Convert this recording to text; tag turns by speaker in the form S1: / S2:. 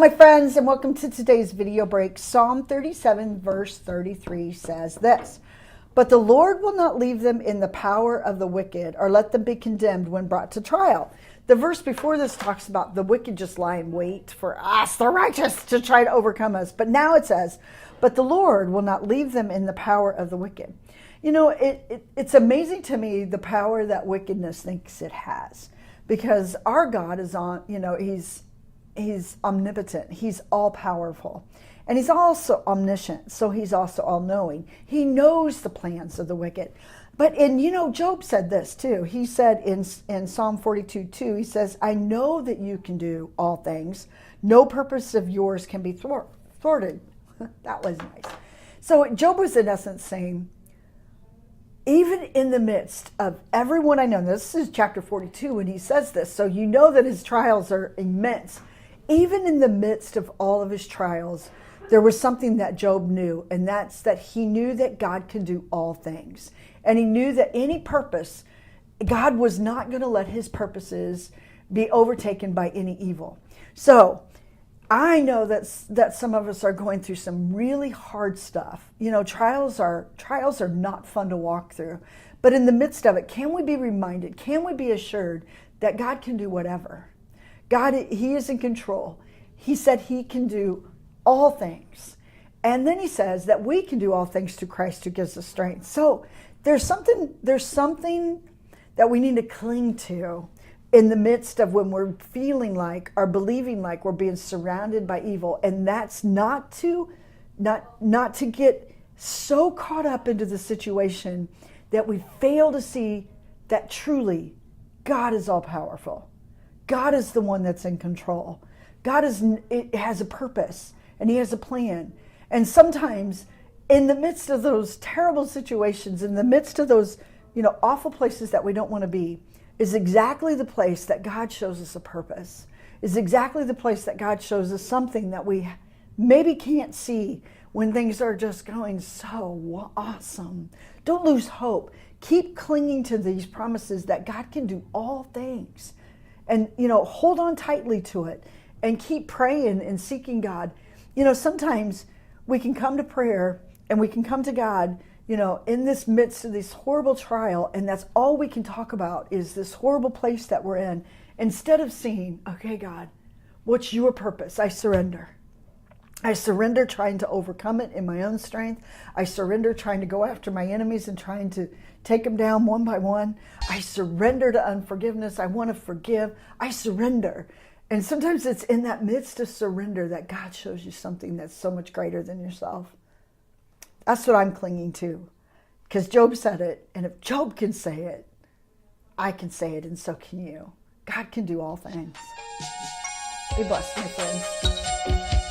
S1: my friends, and welcome to today's video break. Psalm 37 verse 33 says this: "But the Lord will not leave them in the power of the wicked, or let them be condemned when brought to trial." The verse before this talks about the wicked just lie in wait for us, the righteous, to try to overcome us. But now it says, "But the Lord will not leave them in the power of the wicked." You know, it's amazing to me the power that wickedness thinks it has, because our God is on, He's omnipotent. He's all powerful. And he's also omniscient. So he's also all knowing. He knows the plans of the wicked. But Job said this too. He said in Psalm 42:2, he says, "I know that you can do all things. No purpose of yours can be thwarted." That was nice. So Job was in essence saying, even in the midst of everyone I know, this is chapter 42 when he says this, so you know that his trials are immense. Even in the midst of all of his trials, there was something that Job knew, and that's that he knew that God can do all things. And he knew that any purpose, God was not going to let his purposes be overtaken by any evil. So I know that some of us are going through some really hard stuff. Trials are not fun to walk through. But in the midst of it, can we be reminded, can we be assured that God can do whatever? God, he is in control. He said he can do all things. And then he says that we can do all things through Christ who gives us strength. So there's something that we need to cling to in the midst of when we're feeling like or believing like we're being surrounded by evil. And that's not to get so caught up into the situation that we fail to see that truly God is all powerful. God is the one that's in control. God has a purpose, and he has a plan. And sometimes in the midst of those terrible situations, in the midst of those, awful places that we don't want to be, is exactly the place that God shows us a purpose, is exactly the place that God shows us something that we maybe can't see when things are just going so awesome. Don't lose hope. Keep clinging to these promises that God can do all things. And, hold on tightly to it and keep praying and seeking God. Sometimes we can come to prayer and we can come to God, in this midst of this horrible trial, and that's all we can talk about is this horrible place that we're in, instead of saying, "Okay, God, what's your purpose? I surrender. I surrender trying to overcome it in my own strength. I surrender trying to go after my enemies and trying to take them down one by one. I surrender to unforgiveness. I want to forgive. I surrender." And sometimes it's in that midst of surrender that God shows you something that's so much greater than yourself. That's what I'm clinging to, because Job said it. And if Job can say it, I can say it, and so can you. God can do all things. Be blessed, my friends.